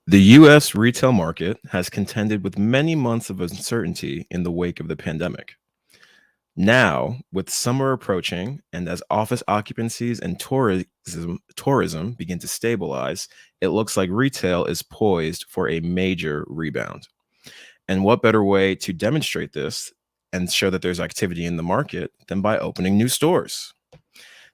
The U.S. retail market has contended with many months of uncertainty in the wake of the pandemic. Now, with summer approaching and as office occupancies and tourism begin to stabilize, it looks like retail is poised for a major rebound. And what better way to demonstrate this and show that there's activity in the market than by opening new stores?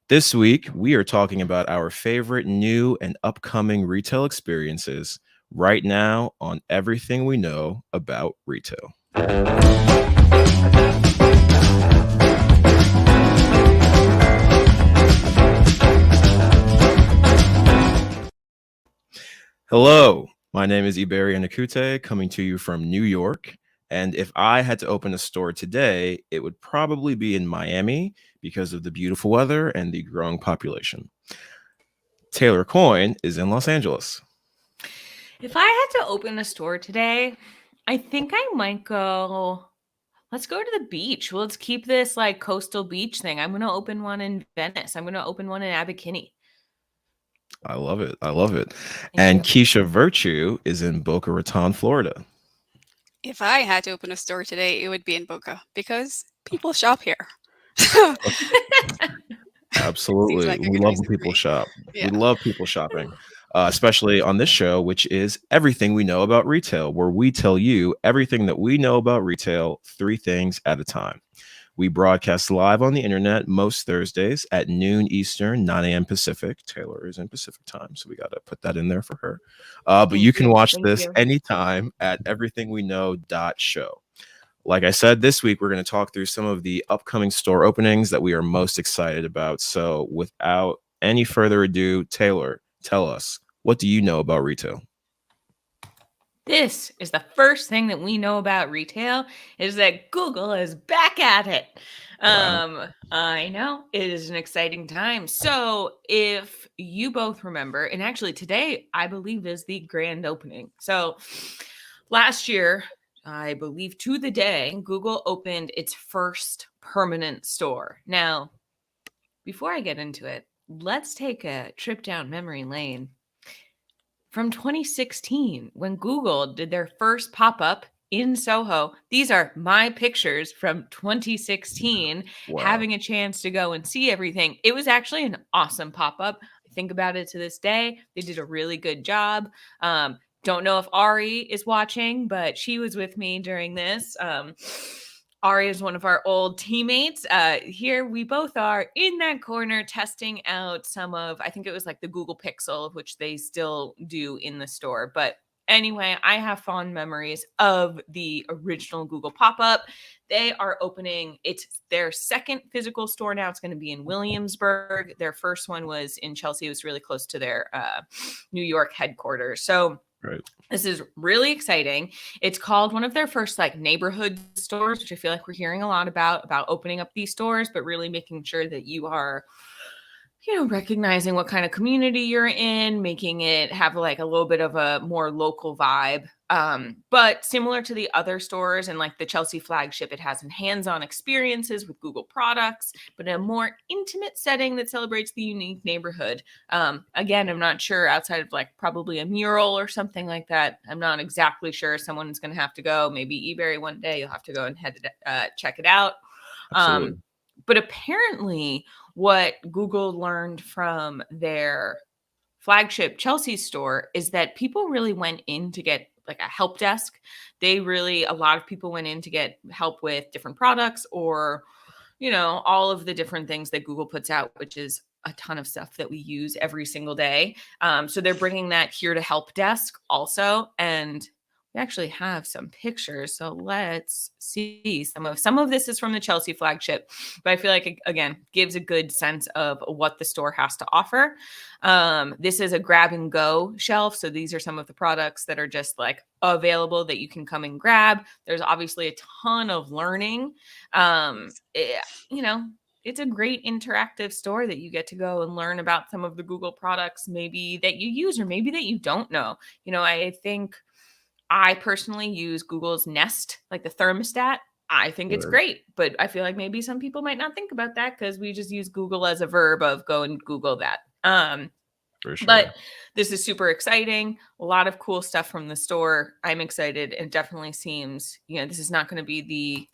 This week, we are talking about our favorite new and upcoming retail experiences right now on everything we know about retail. Hello, my name is Ebere Anokute, coming to you from New York. And if I had to open a store today, it would probably be in Miami because of the beautiful weather and the growing population. Taylor Coyne is in Los Angeles. If I had to open a store today, I think I might go. Let's go to the beach. Well, let's keep this like coastal beach thing. I'm going to open one in Venice. I'm going to open one in Abercrombie. I love it. I love it. Thank And you. Keisha Virtue is in Boca Raton, Florida. If I had to open a store today, it would be in Boca because people shop here. Seems Absolutely. like a We good love when reason for people me. shop. We Yeah. love people shopping, especially on this show, which is Everything We Know About Retail, where we tell you everything that we know about retail, three things at a time. We broadcast live on the internet most Thursdays at noon Eastern, 9 a.m. Pacific. Taylor is in Pacific time, so we got to put that in there for her. But you Thank can you. watch Thank this you. anytime at everythingweknow.show. Like I said, this week we're going to talk through some of the upcoming store openings that we are most excited about. So, without any further ado, Taylor, tell us, what do you know about retail? This is the first thing that we know about retail is that Google is back at it. Wow. I know it is an exciting time. So, if you both remember, and actually today I believe is the grand opening. So, last year, I believe to the day, Google opened its first permanent store. Now, before I get into it, let's take a trip down memory lane from 2016 when Google did their first pop up in Soho. These are my pictures from 2016, Wow. having a chance to go and see everything. It was actually an awesome pop up. I think about it to this day. They did a really good job. Don't know if Ari is watching, but she was with me during this. Ari is one of our old teammates. Here we both are in that corner testing out some of, I think it was like the Google Pixel, which they still do in the store. But anyway, I have fond memories of the original Google pop-up. They are opening, it's their second physical store now. It's going to be in Williamsburg. Their first one was in Chelsea. It was really close to their New York headquarters. So Right. this is really exciting. It's called one of their first like neighborhood stores, which I feel like we're hearing a lot about opening up these stores, but really making sure that you are, recognizing what kind of community you're in, making it have like a little bit of a more local vibe. But similar to the other stores and like the Chelsea flagship, it has hands-on experiences with Google products, but in a more intimate setting that celebrates the unique neighborhood. Again, I'm not sure outside of like probably a mural or something like that. I'm not exactly sure. Someone's going to have to go. Maybe eBay one day. You'll have to go and check it out. Absolutely. But apparently, what Google learned from their flagship Chelsea store is that people really went in to get like a help desk. A lot of people went in to get help with different products or, all of the different things that Google puts out, which is a ton of stuff that we use every single day. So they're bringing that here to help desk also. And we actually have some pictures. So let's see some of this is from the Chelsea flagship, but I feel like it, again, gives a good sense of what the store has to offer. This is a grab and go shelf. So these are some of the products that are just like available that you can come and grab. There's obviously a ton of learning. It's a great interactive store that you get to go and learn about some of the Google products maybe that you use or maybe that you don't know. I think I personally use Google's Nest, like the thermostat. I think it's Right. great, but I feel like maybe some people might not think about that because we just use Google as a verb of go and Google that. For sure. But this is super exciting. A lot of cool stuff from the store. I'm excited. It definitely seems, this is not going to be the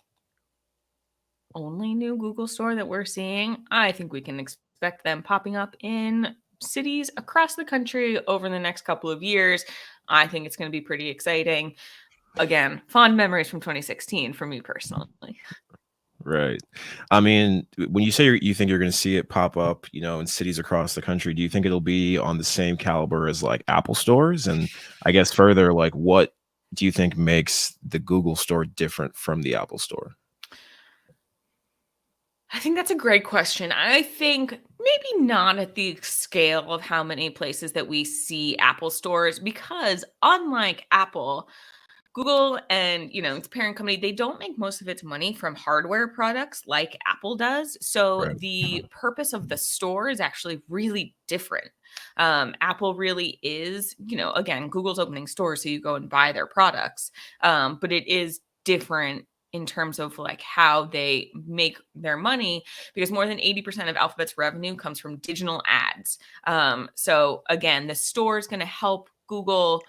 only new Google store that we're seeing. I think we can expect them popping up in cities across the country over the next couple of years. I think it's going to be pretty exciting. Again, fond memories from 2016 for me personally. Right. I mean, when you say you think you're going to see it pop up, in cities across the country, do you think it'll be on the same caliber as like Apple stores? And I guess further, like, what do you think makes the Google store different from the Apple store? I think that's a great question. I think maybe not at the scale of how many places that we see Apple stores, because unlike Apple, Google and, its parent company, they don't make most of its money from hardware products like Apple does. So Right. the purpose of the store is actually really different. Apple really is, again, Google's opening stores, so you go and buy their products. But it is different in terms of like how they make their money, because more than 80% of Alphabet's revenue comes from digital ads. So again, the store is going to help Google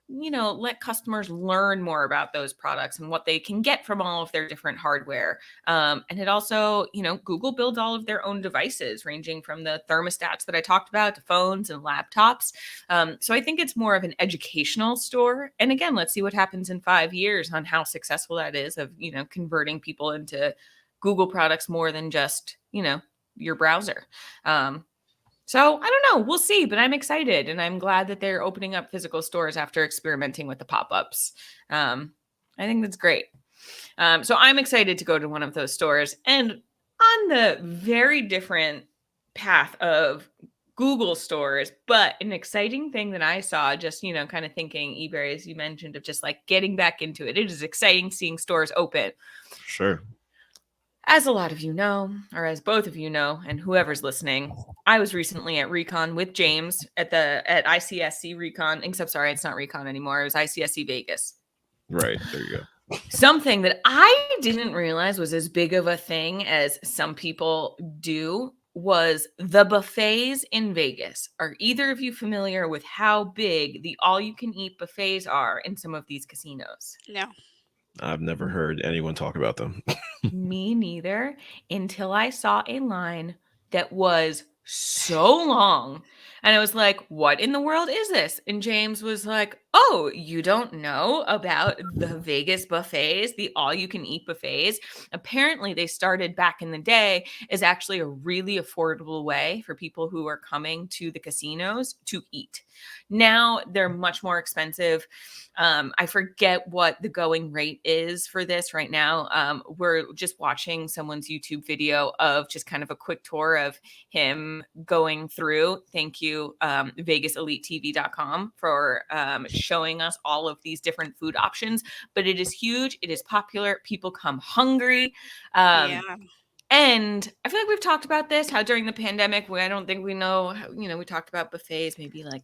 let customers learn more about those products and what they can get from all of their different hardware. And it also, Google builds all of their own devices, ranging from the thermostats that I talked about to phones and laptops. So I think it's more of an educational store. And again, let's see what happens in 5 years on how successful that is of, converting people into Google products more than just, your browser. So I don't know. We'll see, but I'm excited, and I'm glad that they're opening up physical stores after experimenting with the pop-ups. I think that's great. So I'm excited to go to one of those stores. And on the very different path of Google stores, but an exciting thing that I saw, just, kind of thinking, Ebere, as you mentioned, of just like getting back into it. It is exciting seeing stores open. Sure. As a lot of you know, or as both of you know, and whoever's listening, I was recently at Recon with James at ICSC Recon, except sorry, it's not Recon anymore. It was ICSC Vegas. Right. There you go. Something that I didn't realize was as big of a thing as some people do was the buffets in Vegas. Are either of you familiar with how big the all-you-can-eat buffets are in some of these casinos? No. I've never heard anyone talk about them. Me neither, until I saw a line that was so long. And I was like, what in the world is this? And James was like, oh, you don't know about the Vegas buffets, the all-you-can-eat buffets? Apparently, they started back in the day as actually a really affordable way for people who are coming to the casinos to eat. Now, they're much more expensive. I forget what the going rate is for this right now. We're just watching someone's YouTube video of just kind of a quick tour of him going through. Thank you, VegasEliteTV.com, for showing us all of these different food options. But it is huge. It is popular. People come hungry. Yeah. And I feel like we've talked about this, how during the pandemic, I don't think we know, we talked about buffets, maybe like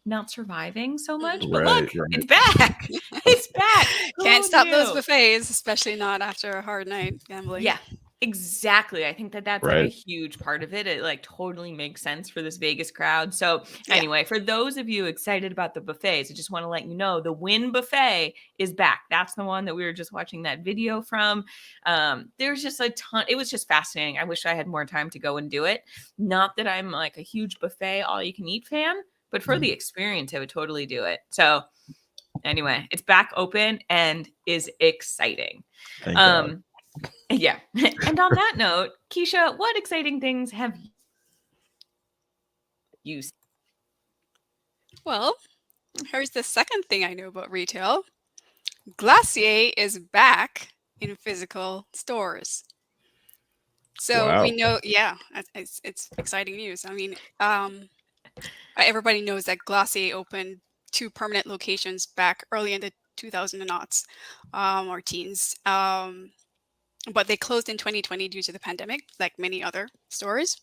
not surviving so much. But Right, look, right. it's back. It's back. Can't Who stop those knew? buffets, especially not after a hard night gambling. Yeah, exactly. I think that that's like a Right. huge part of it. It like totally makes sense for this Vegas crowd. So Yeah. anyway, for those of you excited about the buffets, I just want to let you know the Wynn buffet is back. That's the one that we were just watching that video from. There's just a ton. It was just fascinating. I wish I had more time to go and do it. Not that I'm like a huge buffet all you can eat fan, but for the experience, I would totally do it. So anyway, it's back open and is exciting. Thank God. Yeah. And on that note, Keisha, what exciting things have you seen? Well, here's the second thing I know about retail. Glossier is back in physical stores. So we know, it's exciting news. I mean, everybody knows that Glossier opened 2 permanent locations back early in the 2000 aughts or teens. But they closed in 2020 due to the pandemic, like many other stores.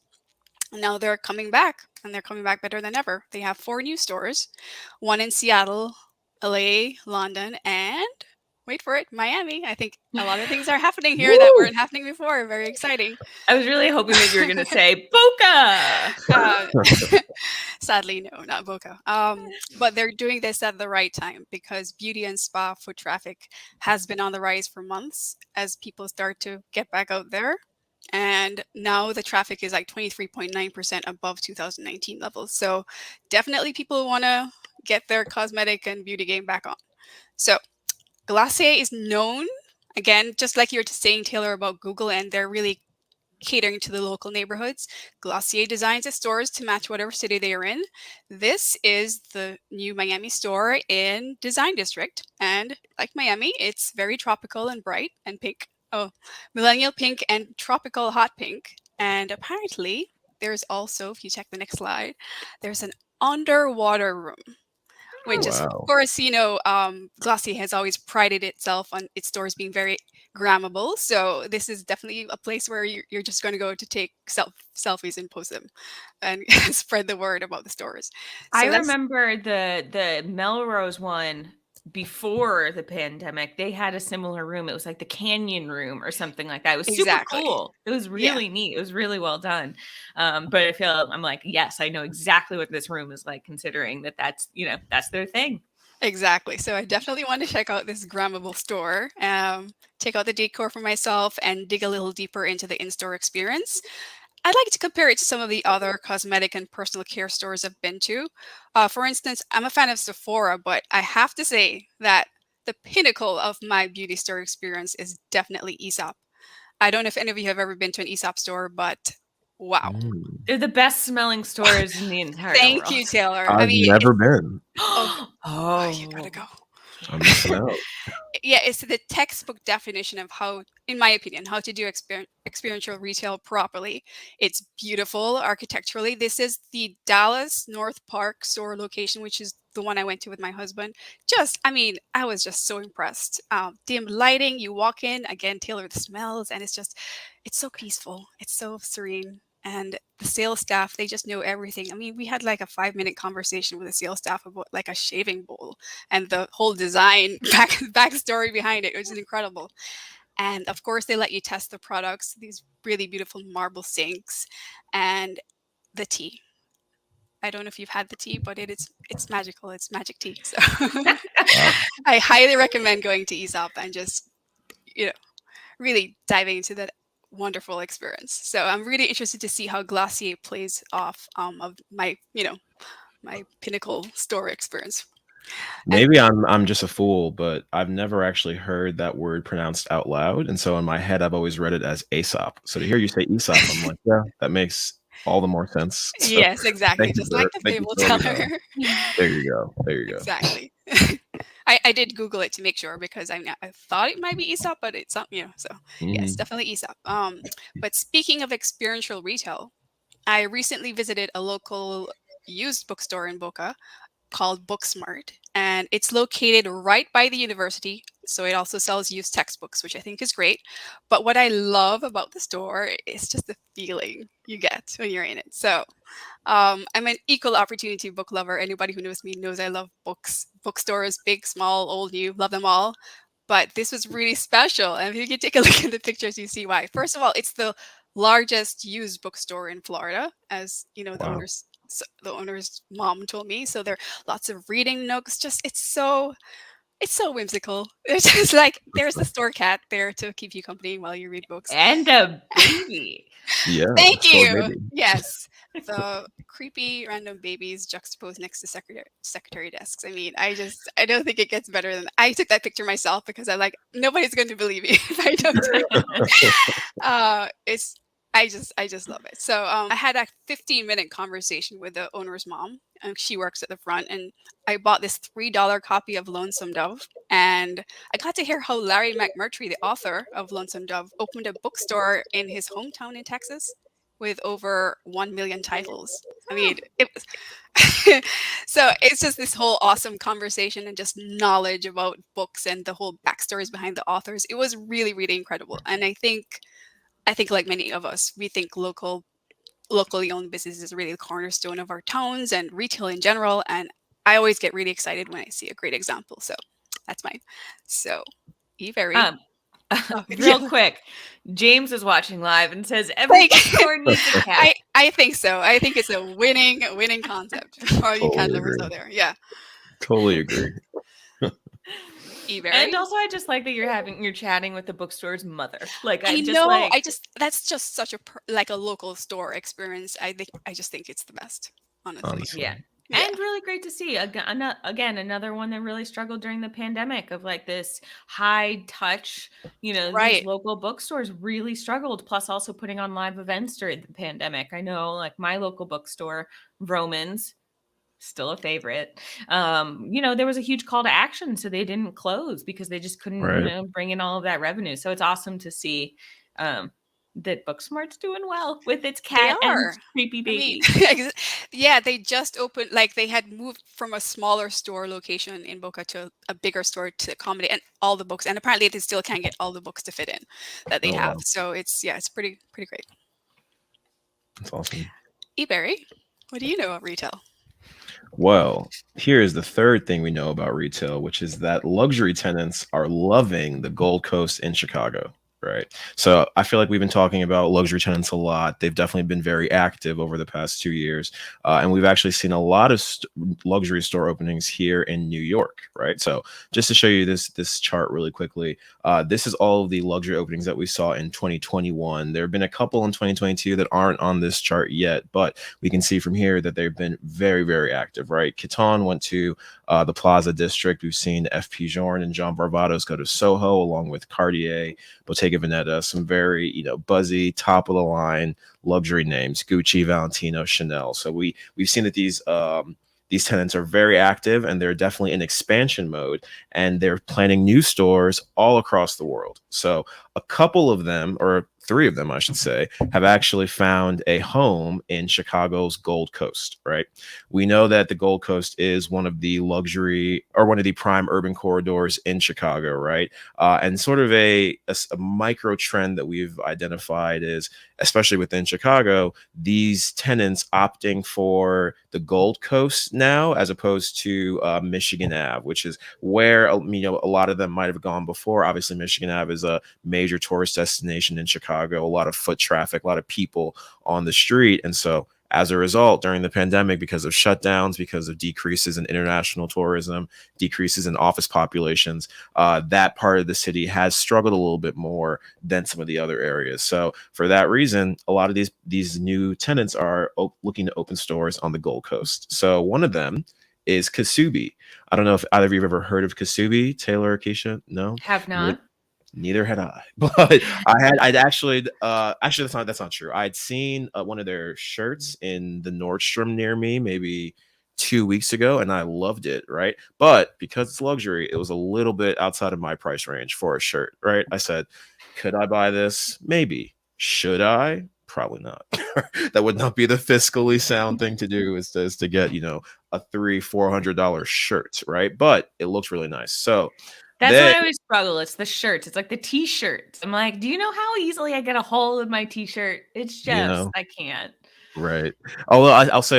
And now they're coming back, and they're coming back better than ever. They have 4 new stores, one in Seattle, LA, London, and wait for it, Miami. I think a lot of things are happening here that weren't happening before. Very exciting. I was really hoping that you were going to say Boca. Sadly, no, not Boca. But they're doing this at the right time because beauty and spa foot traffic has been on the rise for months as people start to get back out there. And now the traffic is like 23.9% above 2019 levels. So definitely people want to get their cosmetic and beauty game back on. So Glossier is known, again, just like you were saying, Taylor, about Google, and they're really catering to the local neighborhoods. Glossier designs its stores to match whatever city they are in. This is the new Miami store in Design District. And like Miami, it's very tropical and bright and pink. Oh, millennial pink and tropical hot pink. And apparently, there's also, if you check the next slide, there's an underwater room. Which is, of course, Glossier has always prided itself on its stores being very grammable. So this is definitely a place where you're just going to go to take selfies and post them and spread the word about the stores. So I remember the Melrose one before the pandemic. They had a similar room. It was like the Canyon Room or something like that. It was super cool. It was really neat. It was really well done. But I feel I'm like, yes, I know exactly what this room is like, considering that's their thing. Exactly. So I definitely want to check out this grammable store, check out the decor for myself, and dig a little deeper into the in-store experience. I'd like to compare it to some of the other cosmetic and personal care stores I've been to. For instance, I'm a fan of Sephora, but I have to say that the pinnacle of my beauty store experience is definitely Aesop. I don't know if any of you have ever been to an Aesop store, but wow. They're the best smelling stores in the entire world. Thank you, Taylor. I've never been. Oh, you gotta go. I'm missing out. Yeah, it's the textbook definition of how, in my opinion, how to do experiential retail properly. It's beautiful architecturally. This is the Dallas North Park store location, which is the one I went to with my husband. I was just so impressed. Dim lighting, you walk in, again, Taylor, the smells, and it's so peaceful. It's so serene. And the sales staff, they just know everything. I mean, we had like a 5-minute conversation with the sales staff about like a shaving bowl and the whole design backstory behind it, which is incredible. And of course, they let you test the products, these really beautiful marble sinks, and the tea. I don't know if you've had the tea, but it's magical. It's magic tea. So I highly recommend going to Aesop and just, really diving into that wonderful experience. So I'm really interested to see how Glossier plays off of my pinnacle store experience. Maybe I'm just a fool, but I've never actually heard that word pronounced out loud, and so in my head I've always read it as Aesop. So to hear you say Aesop, I'm like, yeah, that makes all the more sense. So yes, exactly. Just like the fable teller. There you go. Exactly. I did Google it to make sure because I thought it might be Aesop, but it's not, so yes, definitely Aesop. But speaking of experiential retail, I recently visited a local used bookstore in Boca called Booksmart, and it's located right by the university. So it also sells used textbooks, which I think is great. But what I love about the store is just the feeling you get when you're in it. So I'm an equal opportunity book lover. Anybody who knows me knows I love books, bookstores, big, small, old, new, love them all. But this was really special. And if you can take a look at the pictures, you see why. First of all, it's the largest used bookstore in Florida, as the owner's mom told me. So there are lots of reading nooks. It's so whimsical. It's just like there's the store cat there to keep you company while you read books. And a baby. Yeah. Thank you. Yes. The creepy random babies juxtaposed next to secretary desks. I mean, I don't think it gets better than I took that picture myself because I'm like, nobody's going to believe me if I don't take it. I just love it. So I had a 15-minute conversation with the owner's mom. She works at the front, and I bought this $3 copy of Lonesome Dove, and I got to hear how Larry McMurtry, the author of Lonesome Dove, opened a bookstore in his hometown in Texas with over 1 million titles. I mean, it was so it's just this whole awesome conversation and just knowledge about books and the whole backstories behind the authors. It was really, really incredible. And I think like many of us, we think locally owned business is really the cornerstone of our towns and retail in general. And I always get really excited when I see a great example. So that's mine. So, Ebere. Real quick, James is watching live and says every bookstore needs a cat. I think so. I think it's a winning concept for all you cat lovers out there. Yeah. Totally agree. Ebere? And also, I just like that you're chatting with the bookstore's mother. Like I know, that's just such a local store experience. I just think it's the best, honestly. Yeah. And really great to see again another one that really struggled during the pandemic of like this high touch, these local bookstores really struggled, plus also putting on live events during the pandemic. I know like my local bookstore, Romans, still a favorite. There was a huge call to action, so they didn't close because they just couldn't bring in all of that revenue. So it's awesome to see that Booksmart's doing well with its cat and creepy baby. Yeah, they just opened, they had moved from a smaller store location in Boca to a bigger store to accommodate and all the books. And apparently they still can't get all the books to fit in that they have. Wow. So it's pretty great. That's awesome. Ebere, what do you know about retail? Well, here's the third thing we know about retail, which is that luxury tenants are loving the Gold Coast in Chicago. Right. So I feel like we've been talking about luxury tenants a lot. They've definitely been very active over the past 2 years. And we've actually seen a lot of luxury store openings here in New York. Right. So just to show you this chart really quickly, this is all of the luxury openings that we saw in 2021. There have been a couple in 2022 that aren't on this chart yet, but we can see from here that they've been very, very active. Right. Kiton went to the Plaza District. We've seen F.P. Journe and John Barbados go to Soho along with Cartier, Bottega Veneta, some very, buzzy, top of the line luxury names, Gucci, Valentino, Chanel. So we've seen that these tenants are very active and they're definitely in expansion mode, and they're planning new stores all across the world. So a couple of them, or 3 of them, I should say, have actually found a home in Chicago's Gold Coast, right? We know that the Gold Coast is one of the luxury or one of the prime urban corridors in Chicago, right? And sort of a micro trend that we've identified is, especially within Chicago, these tenants opting for the Gold Coast now as opposed to Michigan Ave, which is where a lot of them might have gone before. Obviously, Michigan Ave is a major tourist destination in Chicago, a lot of foot traffic, a lot of people on the street. And so as a result, during the pandemic, because of shutdowns, because of decreases in international tourism, decreases in office populations, that part of the city has struggled a little bit more than some of the other areas. So for that reason, a lot of these new tenants are looking to open stores on the Gold Coast. So one of them is Kasubi. I don't know if either of you have ever heard of Kasubi, Taylor or Keisha? No? Have not. Neither had I, but I'd actually that's not true. I'd seen one of their shirts in the Nordstrom near me maybe 2 weeks ago, and I loved it, right? But because it's luxury, it was a little bit outside of my price range for a shirt, right? I said, could I buy this? Maybe. Should I? Probably not. That would not be the fiscally sound thing to do, is to get, a $300-$400 shirt, right? But it looks really nice. So that's what I always struggle. It's the shirts. It's like the t-shirts. I'm like, do you know how easily I get a hole in my t-shirt? It's just, I can't. Right. Although I'll say,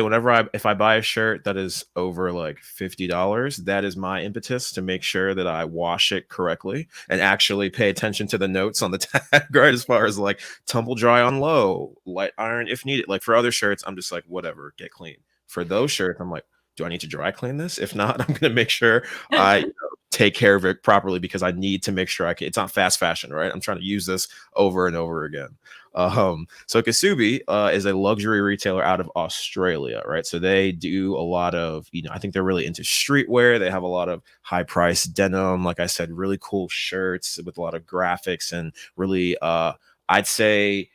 if I buy a shirt that is over like $50, that is my impetus to make sure that I wash it correctly and actually pay attention to the notes on the tag, right? As far as like tumble dry on low, light iron if needed. Like for other shirts, I'm just like, whatever, get clean. For those shirts, I'm like, do I need to dry clean this? If not, I'm going to make sure I take care of it properly, because I need to make sure it's not fast fashion, right? I'm trying to use this over and over again. So Kasubi is a luxury retailer out of Australia, right? So they do a lot of, I think they're really into streetwear. They have a lot of high price denim, like I said, really cool shirts with a lot of graphics and really, I'd say,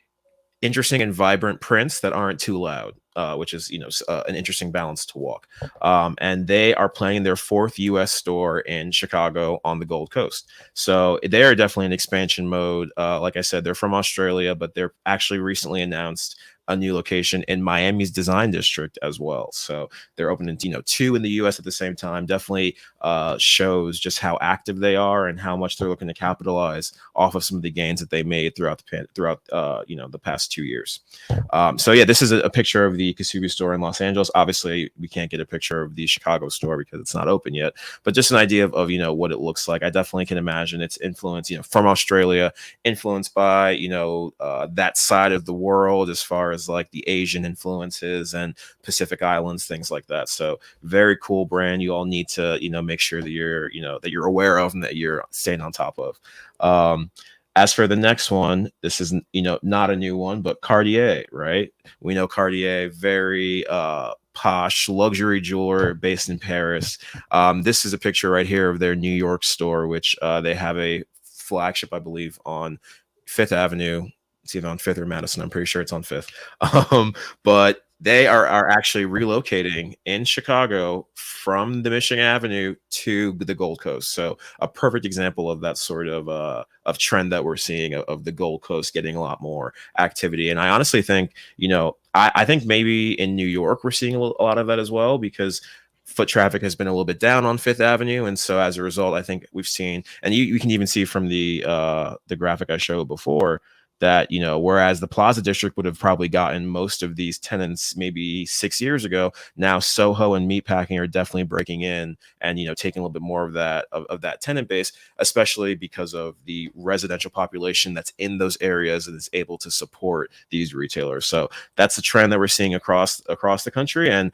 interesting and vibrant prints that aren't too loud, which is, an interesting balance to walk. And they are planning their 4th U.S. store in Chicago on the Gold Coast. So they are definitely in expansion mode. Like I said, they're from Australia, but they're actually recently announced a new location in Miami's design district as well. So they're opening, 2 in the US at the same time. Definitely shows just how active they are and how much they're looking to capitalize off of some of the gains that they made throughout the past 2 years. So yeah, this is a picture of the Kasubi store in Los Angeles. Obviously, we can't get a picture of the Chicago store because it's not open yet, but just an idea of what it looks like. I definitely can imagine its influence, from Australia, influenced by that side of the world as far as like the Asian influences and Pacific Islands, things like that. So very cool brand. You all need to make sure that you're aware of and that you're staying on top of. As for the next one, this is not a new one, but Cartier, right? We know Cartier, very posh luxury jeweler based in Paris. This is a picture right here of their New York store, which they have a flagship, I believe, on Fifth Avenue. It's either on Fifth or Madison. I'm pretty sure it's on Fifth. But they are actually relocating in Chicago from the Michigan Avenue to the Gold Coast. So a perfect example of that sort of trend that we're seeing of the Gold Coast getting a lot more activity. And I honestly think, I think maybe in New York we're seeing a lot of that as well, because foot traffic has been a little bit down on Fifth Avenue, and so as a result, I think we've seen, and you can even see from the graphic I showed before, that whereas the Plaza District would have probably gotten most of these tenants maybe 6 years ago, now Soho and Meatpacking are definitely breaking in and taking a little bit more of that tenant base, especially because of the residential population that's in those areas and is able to support these retailers. So that's a trend that we're seeing across the country, and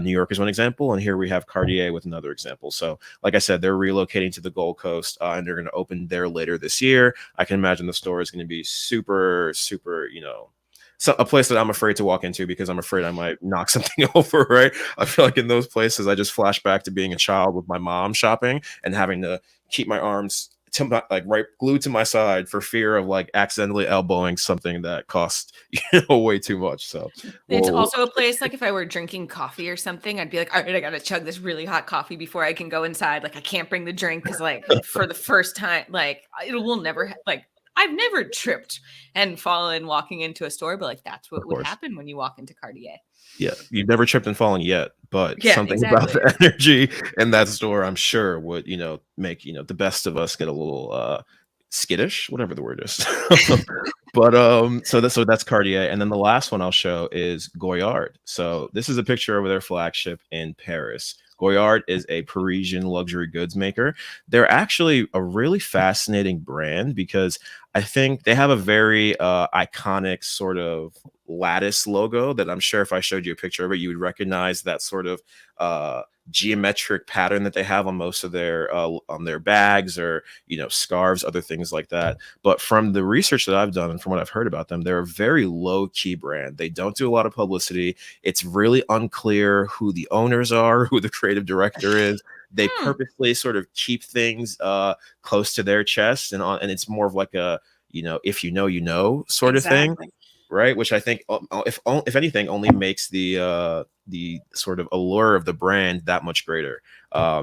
New York is one example, and here we have Cartier with another example. So like I said, they're relocating to the Gold Coast, and they're going to open there later this year. I can imagine the store is going to be super, so a place that I'm afraid to walk into because I'm afraid I might knock something over, right? I feel like in those places, I just flash back to being a child with my mom shopping and having to keep my arms glued to my side for fear of like accidentally elbowing something that cost way too much. So it's also a place like if I were drinking coffee or something, I'd be like, all right, I gotta chug this really hot coffee before I can go inside. Like I can't bring the drink because like for the first time, like it will never I've never tripped and fallen walking into a store, but like that's what would happen when you walk into Cartier. Yeah, you've never tripped and fallen yet, but something about the energy in that store, I'm sure, would make the best of us get a little skittish, whatever the word is. But so that's Cartier, and then the last one I'll show is Goyard. So this is a picture of their flagship in Paris. Goyard is a Parisian luxury goods maker. They're actually a really fascinating brand because I think they have a very iconic sort of lattice logo that I'm sure if I showed you a picture of it, you would recognize that sort of geometric pattern that they have on most of their on their bags or scarves, other things like that. But from the research that I've done and from what I've heard about them, they're a very low key brand. They don't do a lot of publicity. It's really unclear who the owners are, who the creative director is. They purposely sort of keep things close to their chest, and it's more of like a if you know sort of thing, right? Which I think if anything only makes the sort of allure of the brand that much greater.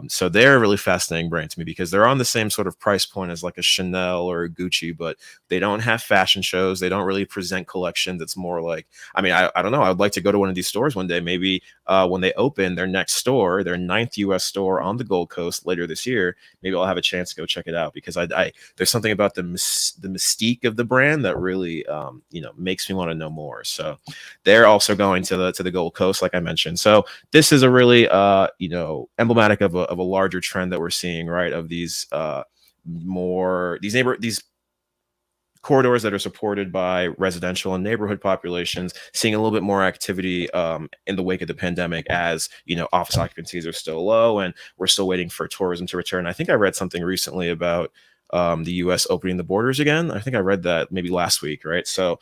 So they're a really fascinating brand to me because they're on the same sort of price point as like a Chanel or a Gucci, but they don't have fashion shows. They don't really present collections. It's more like, I mean, I don't know. I'd like to go to one of these stores one day, maybe when they open their next store, their 9th US store on the Gold Coast later this year. Maybe I'll have a chance to go check it out because there's something about the mystique of the brand that really, makes me want to know more. So they're also going to the Gold Coast, like I mentioned. So this is a really, emblematic of a larger trend that we're seeing, right? Of these these corridors that are supported by residential and neighborhood populations, seeing a little bit more activity in the wake of the pandemic as, office occupancies are still low and we're still waiting for tourism to return. I think I read something recently about the US opening the borders again. I think I read that maybe last week, right? So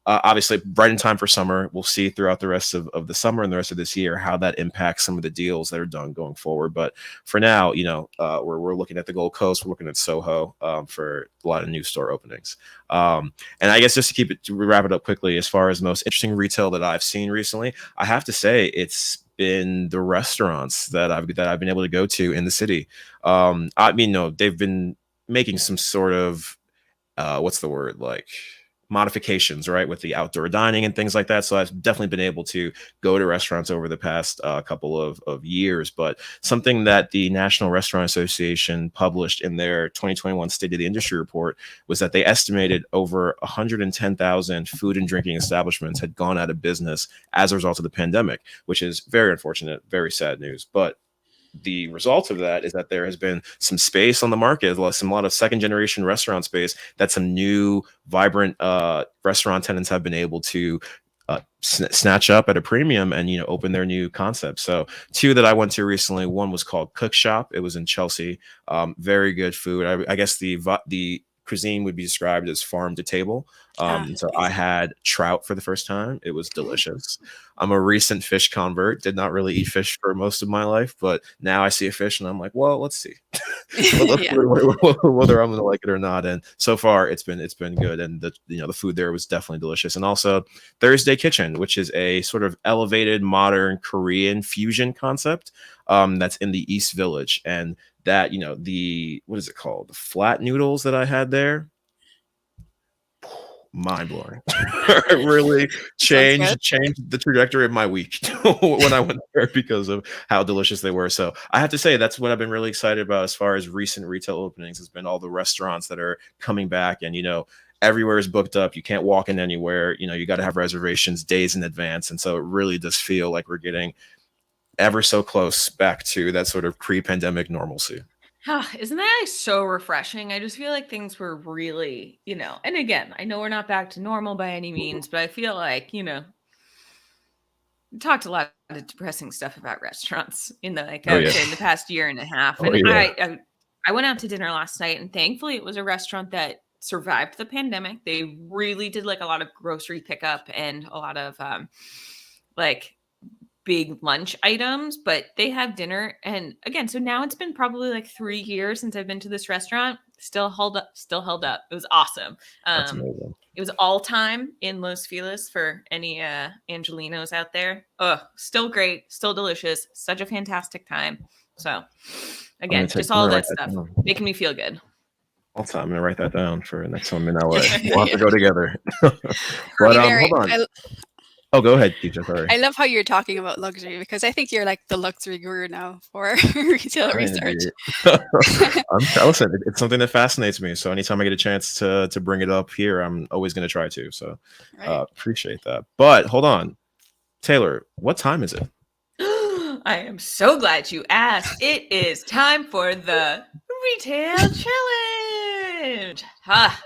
obviously, right in time for summer. We'll see throughout the rest of the summer and the rest of this year how that impacts some of the deals that are done going forward. But for now, we're looking at the Gold Coast. We're looking at Soho for a lot of new store openings. And I guess just to wrap it up quickly, as far as most interesting retail that I've seen recently, I have to say it's been the restaurants that I've been able to go to in the city. I mean, no, they've been making some sort of what's the word, like modifications, right, with the outdoor dining and things like that. So I've definitely been able to go to restaurants over the past couple of years. But something that the National Restaurant Association published in their 2021 State of the Industry report was that they estimated over 110,000 food and drinking establishments had gone out of business as a result of the pandemic, which is very unfortunate, very sad news. But the result of that is that there has been some space on the market, a lot of second generation restaurant space that some new vibrant restaurant tenants have been able to snatch up at a premium and, open their new concepts. So two that I went to recently, one was called Cook Shop. It was in Chelsea. Very good food. I guess the cuisine would be described as farm to table. So I had trout for the first time. It was delicious. I'm a recent fish convert. Did not really eat fish for most of my life, but now I see a fish and I'm like, well, let's see whether I'm going to like it or not. And so far, it's been good. And the food there was definitely delicious. And also Thursday Kitchen, which is a sort of elevated modern Korean fusion concept that's in the East Village. And that, what is it called? The flat noodles that I had there. Mind blowing. It really changed the trajectory of my week when I went there because of how delicious they were. So I have to say that's what I've been really excited about as far as recent retail openings has been all the restaurants that are coming back, and everywhere is booked up. You can't walk in anywhere. You got to have reservations days in advance, and so it really does feel like we're getting ever so close back to that sort of pre-pandemic normalcy. Isn't that so refreshing? I just feel like things were really, and again, I know we're not back to normal by any means, but I feel like, we talked a lot of depressing stuff about restaurants in the in the past year and a half. And I went out to dinner last night, and thankfully it was a restaurant that survived the pandemic. They really did like a lot of grocery pickup and a lot of big lunch items, but they have dinner. And again, so now it's been probably like 3 years since I've been to this restaurant. Still held up. It was awesome. That's amazing. It was all time in Los Feliz for any Angelinos out there. Oh, still great, still delicious, such a fantastic time. So again, just all of that stuff making me feel good. All time. I'm gonna write that down for next time in LA. We'll have to go together. But hold on. Oh, go ahead, Keisha. Sorry. I love how you're talking about luxury, because I think you're like the luxury guru now for retail research. Listen, it's something that fascinates me. So anytime I get a chance to bring it up here, I'm always going to try to. So appreciate that. But hold on, Taylor, what time is it? I am so glad you asked. It is time for the retail challenge.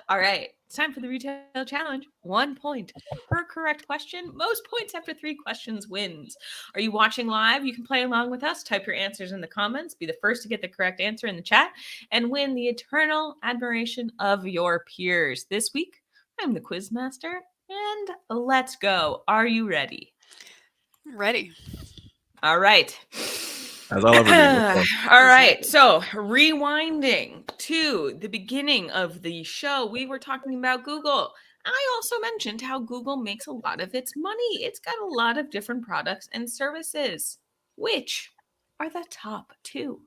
All right. It's time for the retail challenge. 1 point per correct question. Most points after 3 questions wins. Are you watching live? You can play along with us. Type your answers in the comments. Be the first to get the correct answer in the chat and win the eternal admiration of your peers. This week, I'm the quiz master, and let's go. Are you ready? Ready. All right. As I'll ever be. All right. So rewinding to the beginning of the show, we were talking about Google. I also mentioned how Google makes a lot of its money. It's got a lot of different products and services. Which are the top 2?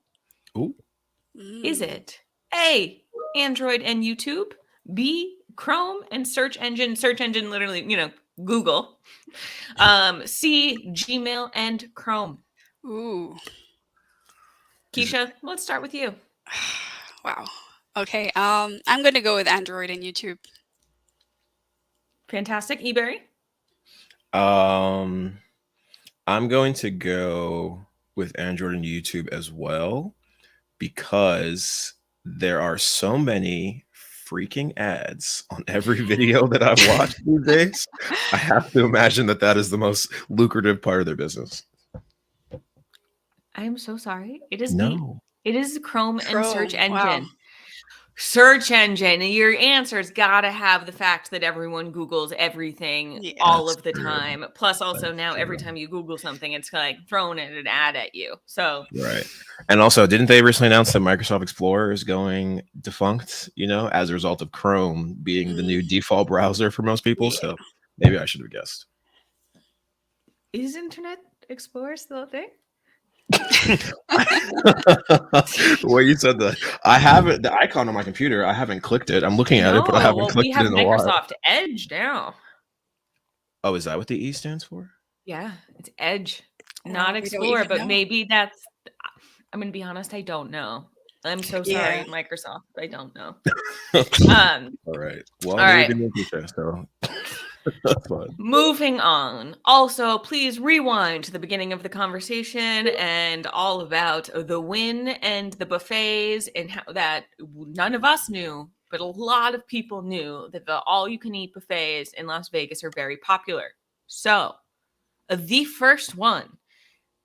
Ooh. Is it A, Android and YouTube, B, Chrome and search engine literally, Google, C, Gmail and Chrome? Ooh. Keisha, let's start with you. Wow. Okay. I'm going to go with Android and YouTube. Fantastic. Ebere? I'm going to go with Android and YouTube as well, because there are so many freaking ads on every video that I've watched these days. I have to imagine that is the most lucrative part of their business. I am so sorry. It is no. It is Chrome and search engine. Wow. Search engine. Your answer's got to have the fact that everyone Googles everything all of the time. Plus, also now every time you Google something, it's like throwing an ad at you. So right. And also, didn't they recently announce that Microsoft Explorer is going defunct? As a result of Chrome being the new default browser for most people. Yeah. So maybe I should have guessed. Is Internet Explorer still a thing? Well, you said that. I have it, the icon on my computer. I haven't clicked it. I'm looking at it, but I haven't Well, we clicked it have in a while. Microsoft Edge now. Oh, is that what the E stands for? Yeah, it's Edge, Well, not we don't Explorer, even but know. maybe that's. I'm gonna be honest. I don't know. I'm so sorry, Yeah. Microsoft. I don't know. All right. Well, All neither right. did me, Keisha, so that's fine. Moving on. Also, please rewind to the beginning of the conversation and all about the win and the buffets and how that none of us knew, but a lot of people knew that the all-you-can-eat buffets in Las Vegas are very popular. So, the first one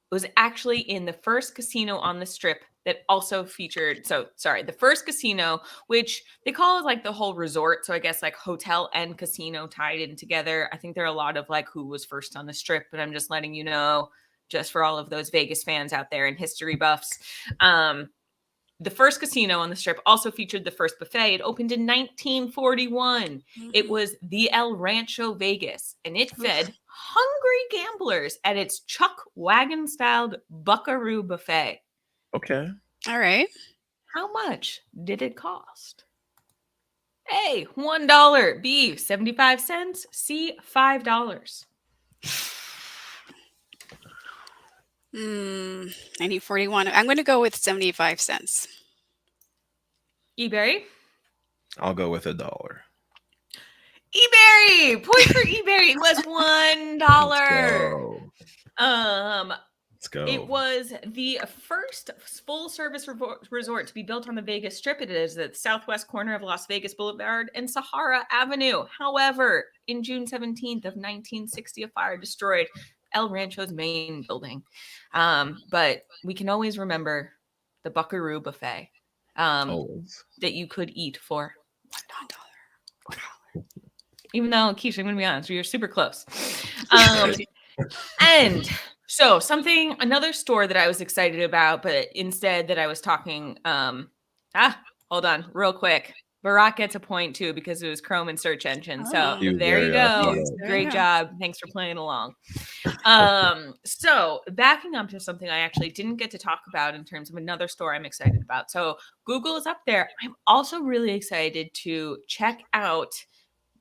was actually in the first casino on the strip that also featured the first casino, which they call it like the whole resort, so I guess like hotel and casino tied in together. I think there are a lot of like who was first on the strip, but I'm just letting you know, just for all of those Vegas fans out there and history buffs. The first casino on the strip also featured the first buffet. It opened in 1941. It was the El Rancho Vegas, and it fed hungry gamblers at its Chuck Wagon-styled Buckaroo Buffet. Okay. All right. How much did it cost? A, $1. B, 75 cents. C, $5. 1941. I'm going to go with 75 cents. Ebere? I'll go with $1. Ebere! Point for Ebere. It was $1. Let's go. It was the first full-service resort to be built on the Vegas Strip. It is at the southwest corner of Las Vegas Boulevard and Sahara Avenue. However, in June 17th of 1960, a fire destroyed El Rancho's main building. But we can always remember the Buckaroo Buffet that you could eat for $1. Even though, Keisha, I'm going to be honest, you're super close. And so another store that I was excited about, but instead that I was talking, hold on real quick. Barack gets a point too because it was Chrome and search engine. So there you go. Great job. Thanks for playing along. So backing up to something I actually didn't get to talk about in terms of another store I'm excited about. So Google is up there. I'm also really excited to check out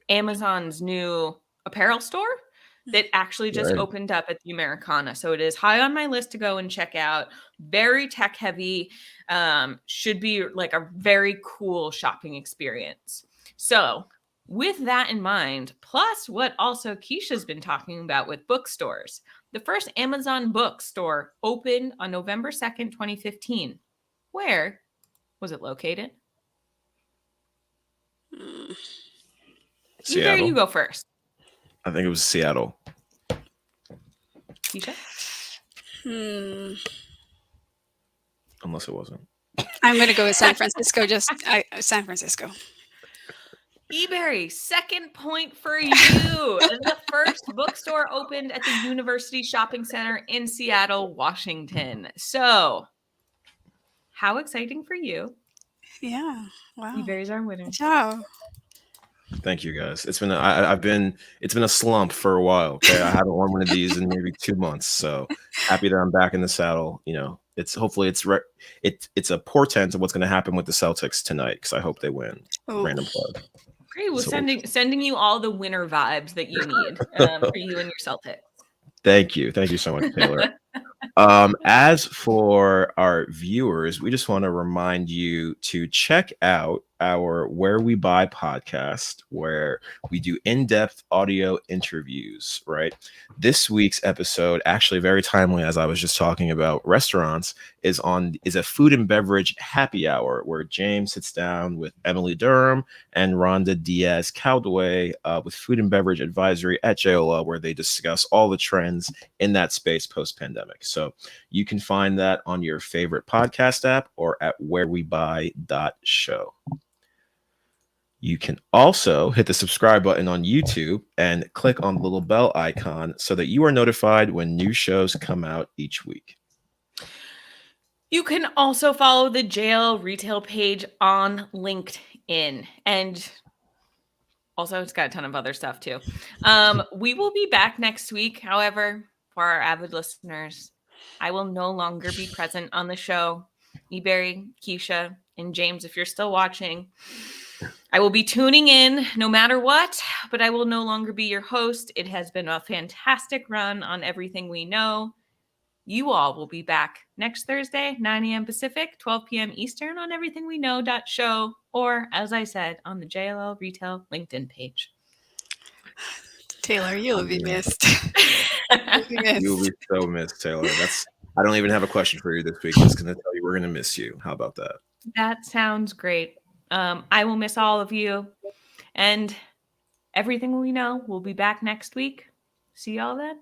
Amazon's new apparel store that actually just opened up at the Americana. So it is high on my list to go and check out. Very tech heavy. Should be like a very cool shopping experience. So with that in mind, plus what also Keisha's been talking about with bookstores, the first Amazon bookstore opened on November 2nd, 2015. Where was it located? Seattle. Either you go first. I think it was Seattle. Keisha? Unless it wasn't. I'm going to go with San Francisco. San Francisco. Ebere, second point for you. The first bookstore opened at the University Shopping Center in Seattle, Washington. So, how exciting for you. Yeah. Wow. Ebere's our winner. Ciao. Thank you, guys. It's been a slump for a while. Okay, I haven't won one of these in maybe 2 months. So happy that I'm back in the saddle. You know, it's a portent of what's going to happen with the Celtics tonight because I hope they win. Random plug. Great. Well, sending you all the winner vibes that you need for you and your Celtics. Thank you so much, Taylor. As for our viewers, we just want to remind you to check out our Where We Buy podcast, where we do in-depth audio interviews, right? This week's episode, actually very timely, as I was just talking about restaurants, is a food and beverage happy hour where James sits down with Emily Durham and Rhonda Diaz Caldway with Food and Beverage Advisory at JOLA, where they discuss all the trends in that space post-pandemic. So you can find that on your favorite podcast app or at wherewebuy.show. You can also hit the subscribe button on YouTube and click on the little bell icon so that you are notified when new shows come out each week. You can also follow the JL retail page on LinkedIn. And also, it's got a ton of other stuff too. We will be back next week. However, for our avid listeners, I will no longer be present on the show. Ebere, Keisha, and James, if you're still watching, I will be tuning in no matter what, but I will no longer be your host. It has been a fantastic run on Everything We Know. You all will be back next Thursday, 9 a.m. Pacific, 12 p.m. Eastern on everythingweknow.show, or as I said, on the JLL Retail LinkedIn page. Taylor, you'll be missed. You'll be so missed, Taylor. I don't even have a question for you this week. I'm just going to tell you we're going to miss you. How about that? That sounds great. I will miss all of you. And Everything We Know will be back next week. See y'all then.